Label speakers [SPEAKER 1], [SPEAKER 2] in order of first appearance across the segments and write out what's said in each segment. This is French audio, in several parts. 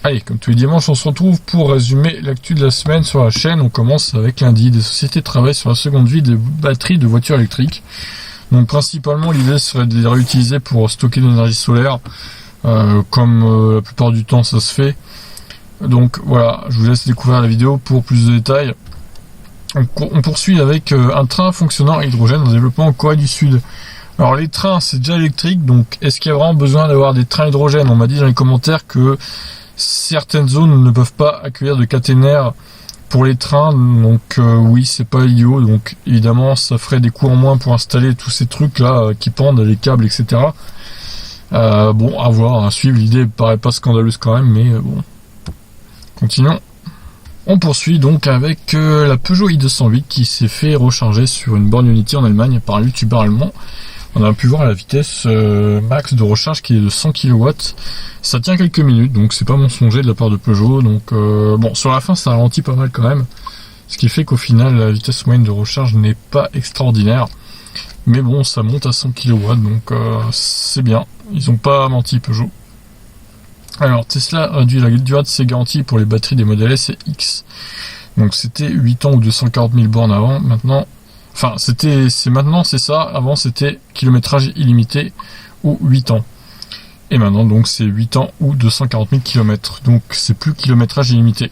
[SPEAKER 1] Allez, comme tous les dimanches, on se retrouve pour résumer l'actu de la semaine sur la chaîne. On commence avec lundi. Des sociétés travaillent sur la seconde vie des batteries de voitures électriques. Donc principalement, l'idée serait de les réutiliser pour stocker de l'énergie solaire, comme la plupart du temps ça se fait. Donc voilà, je vous laisse découvrir la vidéo pour plus de détails. On poursuit avec un train fonctionnant à hydrogène en développement en Corée du Sud. Alors les trains, c'est déjà électrique, donc est-ce qu'il y a vraiment besoin d'avoir des trains hydrogène? On m'a dit dans les commentaires que certaines zones ne peuvent pas accueillir de caténaires pour les trains, donc oui, c'est pas idiot. Donc évidemment, ça ferait des coûts en moins pour installer tous ces trucs là qui pendent, les câbles, etc. Bon, à voir, à suivre. L'idée paraît pas scandaleuse quand même, mais bon. Continuons. On poursuit donc avec la Peugeot i208 qui s'est fait recharger sur une borne Unity en Allemagne par un youtubeur allemand. On a pu voir la vitesse max de recharge qui est de 100 kW. Ça tient quelques minutes, donc c'est pas mensonger de la part de Peugeot. Donc bon, sur la fin ça ralentit pas mal quand même. Ce qui fait qu'au final la vitesse moyenne de recharge n'est pas extraordinaire. Mais bon, ça monte à 100 kW, donc c'est bien. Ils ont pas menti Peugeot. Alors Tesla réduit la durée de ses garanties pour les batteries des modèles S et X. Donc c'était 8 ans ou 240 000 bornes avant, maintenant... Enfin, maintenant c'est ça, avant c'était kilométrage illimité ou 8 ans. Et maintenant donc c'est 8 ans ou 240 000 km, donc c'est plus kilométrage illimité.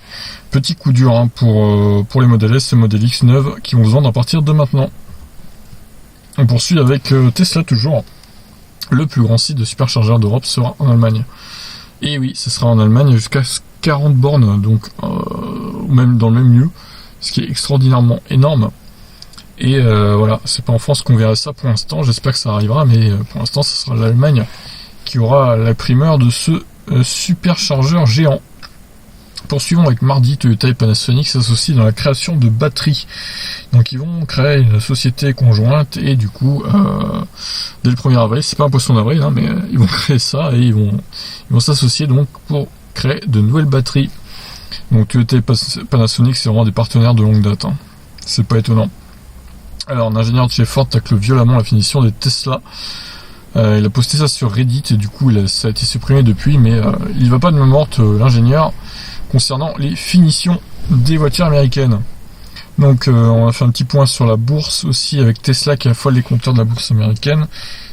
[SPEAKER 1] Petit coup dur hein, pour les modèles S et modèles X neuves qui vont se vendre à partir de maintenant. On poursuit avec Tesla toujours. Le plus grand site de superchargeur d'Europe sera en Allemagne. Et oui, ce sera en Allemagne jusqu'à 40 bornes, donc même dans le même lieu, ce qui est extraordinairement énorme. Et voilà, c'est pas en France qu'on verra ça pour l'instant, j'espère que ça arrivera, mais pour l'instant ce sera l'Allemagne qui aura la primeur de ce superchargeur géant. Poursuivons avec mardi, Toyota et Panasonic s'associent dans la création de batteries. Donc ils vont créer une société conjointe et du coup, dès le 1er avril, c'est pas un poisson d'avril, hein, mais ils vont créer ça et ils vont s'associer donc pour créer de nouvelles batteries. Donc Toyota et Panasonic, c'est vraiment des partenaires de longue date. Hein. C'est pas étonnant. Alors, un ingénieur de chez Ford tacle violemment la finition des Tesla. Il a posté ça sur Reddit et du coup ça a été supprimé depuis, mais il va pas de main morte l'ingénieur concernant les finitions des voitures américaines. Donc on a fait un petit point sur la bourse aussi avec Tesla qui affole les compteurs de la bourse américaine.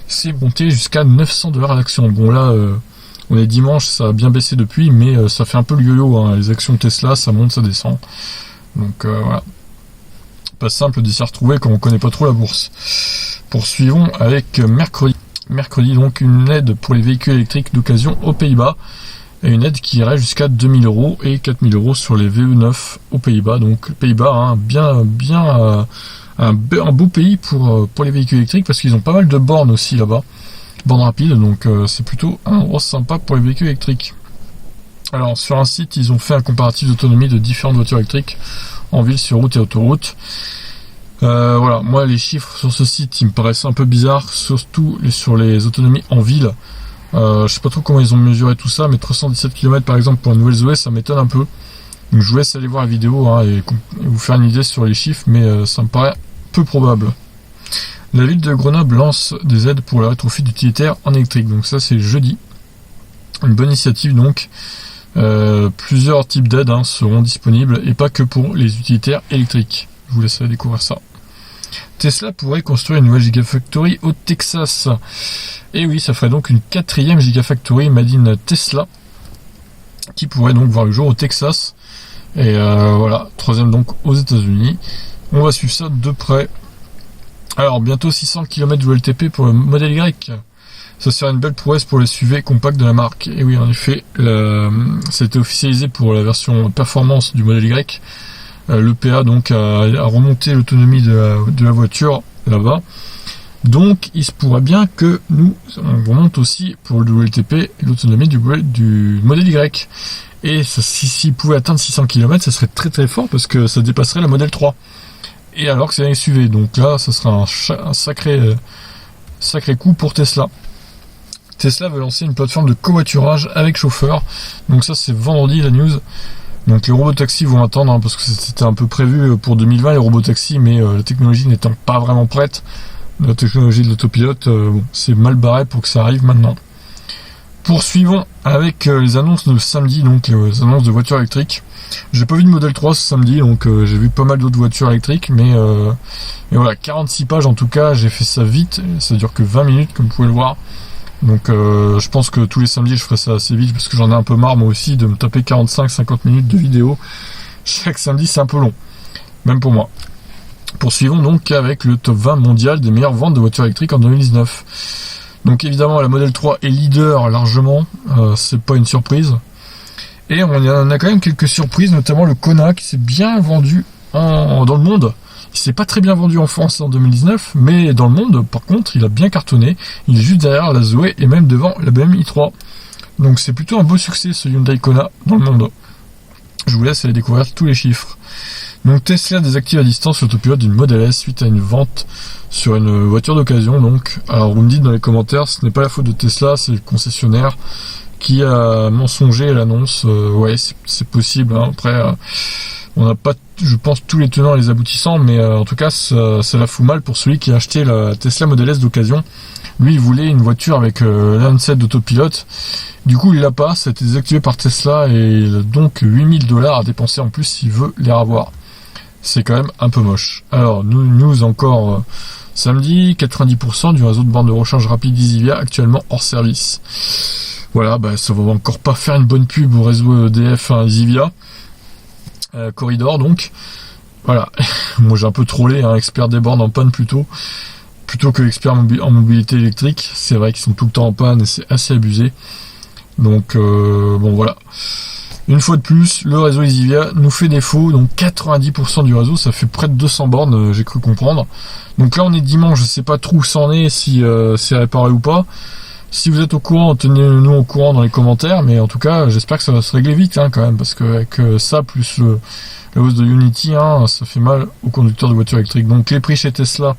[SPEAKER 1] C'est monté jusqu'à 900 $ l'action. Bon là on est dimanche, ça a bien baissé depuis, mais ça fait un peu le yo-yo, hein. Les actions Tesla ça monte, ça descend. Donc voilà. Pas simple de s'y retrouver quand on connaît pas trop la bourse. Poursuivons avec mercredi. Mercredi donc une aide pour les véhicules électriques d'occasion aux Pays-Bas. Et une aide qui irait jusqu'à 2000 € et 4000 € sur les VE9 aux Pays-Bas. Donc Pays-Bas, hein, un beau pays pour les véhicules électriques parce qu'ils ont pas mal de bornes aussi là-bas. Bornes rapides, donc c'est plutôt un endroit sympa pour les véhicules électriques. Alors sur un site, ils ont fait un comparatif d'autonomie de différentes voitures électriques en ville, sur route et autoroute. Voilà, moi les chiffres sur ce site ils me paraissent un peu bizarres, surtout sur les autonomies en ville. Je sais pas trop comment ils ont mesuré tout ça, mais 317 km par exemple pour une nouvelle Zoé, ça m'étonne un peu. Donc je vous laisse aller voir la vidéo hein, et vous faire une idée sur les chiffres, mais ça me paraît peu probable. La ville de Grenoble lance des aides pour le rétrofit d'utilitaires en électrique, donc ça c'est jeudi. Une bonne initiative donc. Plusieurs types d'aides hein, seront disponibles et pas que pour les utilitaires électriques. Je vous laisse aller découvrir ça. Tesla pourrait construire une nouvelle Gigafactory au Texas. Et oui, ça ferait donc une 4e Gigafactory Made in Tesla qui pourrait donc voir le jour au Texas. Et voilà, 3e donc aux États-Unis. On va suivre ça de près. Alors bientôt 600 km de WLTP pour le modèle Y. Ça serait une belle prouesse pour les SUV compacts de la marque. Et oui, en effet, ça a été officialisé pour la version performance du modèle Y. L'EPA donc a remonté l'autonomie de la voiture là-bas. Donc il se pourrait bien que nous on remonte aussi pour le WLTP l'autonomie du modèle Y. Et s'il pouvait atteindre 600 km, ça serait très très fort parce que ça dépasserait la modèle 3. Et alors que c'est un SUV, donc là ça sera un sacré coup pour Tesla. Tesla veut lancer une plateforme de covoiturage avec chauffeur. Donc ça c'est vendredi la news. Donc les robotaxis vont attendre hein, parce que c'était un peu prévu pour 2020 les robotaxis, mais la technologie n'étant pas vraiment prête, la technologie de l'autopilote, bon, c'est mal barré pour que ça arrive maintenant. Poursuivons avec les annonces de samedi, donc les annonces de voitures électriques. J'ai pas vu de Model 3 ce samedi, donc j'ai vu pas mal d'autres voitures électriques, mais voilà, 46 pages en tout cas, j'ai fait ça vite, ça dure que 20 minutes comme vous pouvez le voir. Donc je pense que tous les samedis je ferai ça assez vite, parce que j'en ai un peu marre moi aussi de me taper 45-50 minutes de vidéo. Chaque samedi c'est un peu long, même pour moi. Poursuivons donc avec le top 20 mondial des meilleures ventes de voitures électriques en 2019. Donc évidemment la Model 3 est leader largement, c'est pas une surprise. Et on a quand même quelques surprises, notamment le Kona qui s'est bien vendu dans le monde. Il s'est pas très bien vendu en France en 2019, mais dans le monde par contre il a bien cartonné. Il est juste derrière la Zoé et même devant la BMW i3. Donc c'est plutôt un beau succès ce Hyundai Kona dans le monde. Je vous laisse aller découvrir tous les chiffres. Donc Tesla désactive à distance l'autopilote d'une Model S suite à une vente sur une voiture d'occasion. Donc, alors vous me dites dans les commentaires, ce n'est pas la faute de Tesla, c'est le concessionnaire qui a mensongé l'annonce. Ouais, c'est possible. Hein. Après, on n'a pas, je pense, tous les tenants et les aboutissants, mais en tout cas, ça la fout mal pour celui qui a acheté la Tesla Model S d'occasion. Lui, il voulait une voiture avec l'handset d'autopilote. Du coup, il l'a pas. Ça a été désactivé par Tesla et il a donc $8000 à dépenser en plus s'il veut les revoir. C'est quand même un peu moche. Alors, news encore samedi, 90% du réseau de bornes de recharge rapide Easivia actuellement hors service. Voilà, ça va encore pas faire une bonne pub au réseau EDF Easivia. Corridor donc. Voilà, moi j'ai un peu trollé, expert des bornes en panne plutôt que expert en mobilité électrique. C'est vrai qu'ils sont tout le temps en panne et c'est assez abusé. Donc bon voilà. Une fois de plus, le réseau Easivia nous fait défaut, donc 90% du réseau, ça fait près de 200 bornes, j'ai cru comprendre. Donc là on est dimanche, je sais pas trop où c'en est, si c'est réparé ou pas. Si vous êtes au courant, tenez-nous au courant dans les commentaires, mais en tout cas j'espère que ça va se régler vite quand même, parce que avec ça plus la hausse de Unity, ça fait mal aux conducteurs de voitures électriques. Donc les prix chez Tesla,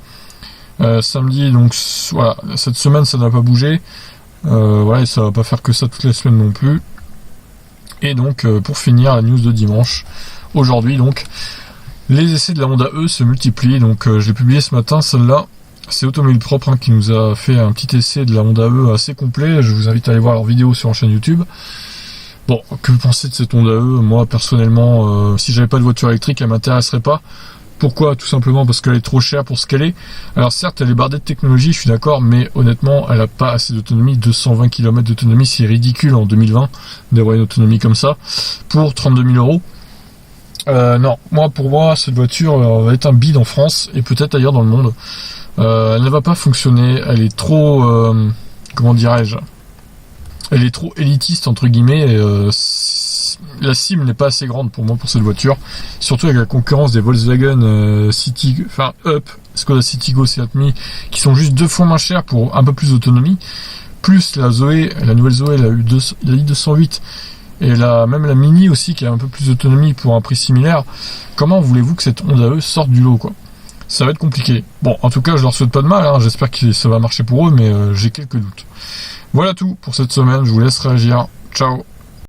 [SPEAKER 1] samedi, donc voilà, cette semaine ça n'a pas bougé, voilà, et ça va pas faire que ça toutes les semaines non plus. Et donc pour finir la news de dimanche, aujourd'hui donc, les essais de la Honda E se multiplient, donc je l'ai publié ce matin, celle-là, c'est Automobile Propre qui nous a fait un petit essai de la Honda E assez complet, je vous invite à aller voir leur vidéo sur leur chaîne YouTube. Bon, que vous pensez de cette Honda E? Moi personnellement, si j'avais pas de voiture électrique, elle m'intéresserait pas. Pourquoi? Tout simplement parce qu'elle est trop chère pour ce qu'elle est. Alors certes, elle est bardée de technologie, je suis d'accord, mais honnêtement, elle a pas assez d'autonomie. 220 km d'autonomie, c'est ridicule en 2020 d'avoir une autonomie comme ça pour 32 000 €. Non, pour moi, cette voiture va être un bide en France et peut-être ailleurs dans le monde. Elle ne va pas fonctionner. Elle est trop, comment dirais-je? Elle est trop élitiste entre guillemets. La cible n'est pas assez grande pour moi pour cette voiture, surtout avec la concurrence des Volkswagen Up, Skoda Citigo, Seat Mii, qui sont juste 2 fois moins chers pour un peu plus d'autonomie, plus la Zoé, la nouvelle Zoé, la i208, et même la Mini aussi qui a un peu plus d'autonomie pour un prix similaire. Comment voulez-vous que cette Honda E sorte du lot, quoi? Ça va être compliqué. Bon, en tout cas, je leur souhaite pas de mal, j'espère que ça va marcher pour eux, mais j'ai quelques doutes. Voilà tout pour cette semaine, je vous laisse réagir. Ciao.